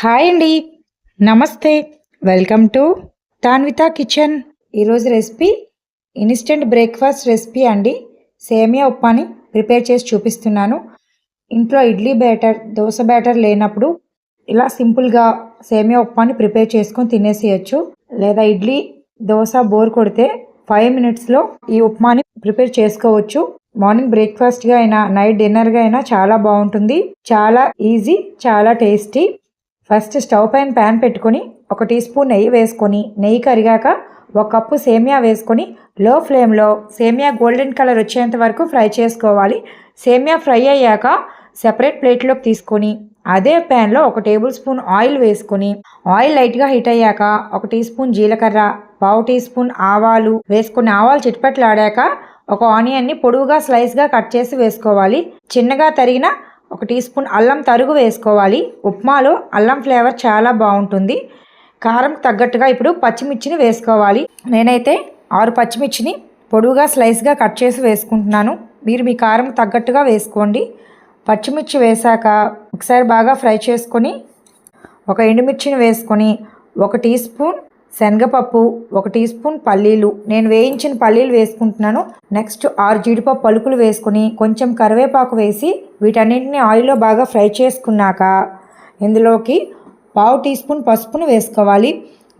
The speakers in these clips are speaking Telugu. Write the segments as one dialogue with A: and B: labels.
A: హాయ్ అండి, నమస్తే. Welcome to Tanvita kitchen. ఈరోజు రెసిపీ ఇన్స్టెంట్ బ్రేక్ఫాస్ట్ రెసిపీ అండి. సేమియా ఉప్మాని ప్రిపేర్ చేసి చూపిస్తున్నాను. ఇంట్లో ఇడ్లీ బ్యాటర్, దోశ బ్యాటర్ లేనప్పుడు ఇలా సింపుల్గా సేమియా ఉప్మాని ప్రిపేర్ చేసుకొని తినేసేయచ్చు. లేదా ఇడ్లీ, దోశ బోర్ కొడితే 5 మినిట్స్లో ఈ ఉప్మాని ప్రిపేర్ చేసుకోవచ్చు. మార్నింగ్ బ్రేక్ఫాస్ట్గా అయినా, నైట్ డిన్నర్గా అయినా చాలా బాగుంటుంది. చాలా ఈజీ, చాలా టేస్టీ. ఫస్ట్ స్టవ్ పైన ప్యాన్ పెట్టుకొని 1 టీ స్పూన్ నెయ్యి వేసుకొని, నెయ్యి కరిగాక 1 కప్పు సేమియా వేసుకొని లో ఫ్లేమ్లో సేమియా గోల్డెన్ కలర్ వచ్చేంత వరకు ఫ్రై చేసుకోవాలి. సేమియా ఫ్రై అయ్యాక సెపరేట్ ప్లేట్లోకి తీసుకొని అదే ప్యాన్లో 1 టేబుల్ స్పూన్ ఆయిల్ వేసుకొని, ఆయిల్ లైట్గా హీట్ అయ్యాక 1 టీ స్పూన్ జీలకర్ర, 1/2 టీ స్పూన్ ఆవాలు వేసుకొని, ఆవాలు చిట్పట్లాడాక 1 ఆనియన్ని పొడవుగా స్లైస్గా కట్ చేసి వేసుకోవాలి. చిన్నగా తరిగిన 1 టీ స్పూన్ అల్లం తరుగు వేసుకోవాలి. ఉప్మాలో అల్లం ఫ్లేవర్ చాలా బాగుంటుంది. కారం తగ్గట్టుగా ఇప్పుడు పచ్చిమిర్చిని వేసుకోవాలి. నేనైతే 6 పచ్చిమిర్చిని పొడవుగా స్లైస్గా కట్ చేసి వేసుకుంటున్నాను. మీరు మీ కారం తగ్గట్టుగా వేసుకోండి. పచ్చిమిర్చి వేసాక ఒకసారి బాగా ఫ్రై చేసుకొని 1 ఎండుమిర్చిని వేసుకొని 1 టీ స్పూన్ శనగపప్పు, 1 టీ స్పూన్ పల్లీలు, నేను వేయించిన పల్లీలు వేసుకుంటున్నాను. నెక్స్ట్ 6 జీడిపప్పు పలుకులు వేసుకొని కొంచెం కరివేపాకు వేసి వీటన్నింటిని ఆయిల్లో బాగా ఫ్రై చేసుకున్నాక ఇందులోకి 1/2 టీ స్పూన్ పసుపును వేసుకోవాలి.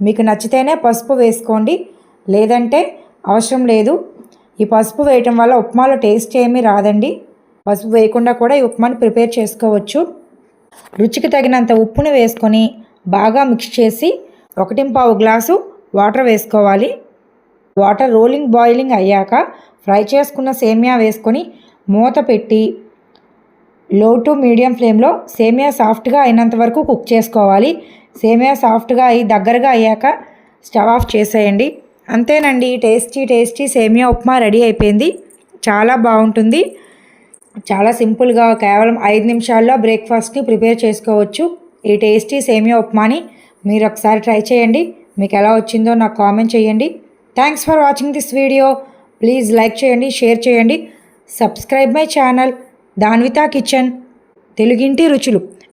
A: మీకు నచ్చితేనే పసుపు వేసుకోండి, లేదంటే అవసరం లేదు. ఈ పసుపు వేయటం వల్ల ఉప్మాలో టేస్ట్ ఏమీ రాదండి. పసుపు వేయకుండా కూడా ఈ ఉప్మాని ప్రిపేర్ చేసుకోవచ్చు. రుచికి తగినంత ఉప్పుని వేసుకొని బాగా మిక్స్ చేసి 1.25 గ్లాసు వాటర్ వేసుకోవాలి. వాటర్ బాయిలింగ్ అయ్యాక ఫ్రై చేసుకున్న సేమియా వేసుకొని మూత పెట్టి లో టు మీడియం ఫ్లేమ్లో సేమియా సాఫ్ట్గా అయినంత వరకు కుక్ చేసుకోవాలి. సేమియా సాఫ్ట్గా అయ్యి దగ్గరగా అయ్యాక స్టవ్ ఆఫ్ చేసేయండి. అంతేనండి, టేస్టీ సేమియా ఉప్మా రెడీ అయిపోయింది. చాలా బాగుంటుంది. చాలా సింపుల్గా కేవలం 5 నిమిషాల్లో బ్రేక్ఫాస్ట్ని ప్రిపేర్ చేసుకోవచ్చు. ఈ టేస్టీ సేమియా ఉప్మాని మీరు ఒకసారి ట్రై చేయండి. మీకు ఎలా వచ్చిందో నాకు కామెంట్ చేయండి. Thanks for watching this video. Please like చేయండి, షేర్ చేయండి, సబ్స్క్రైబ్ మై ఛానల్ తాన్వితా కిచెన్, తెలుగింటి రుచులు.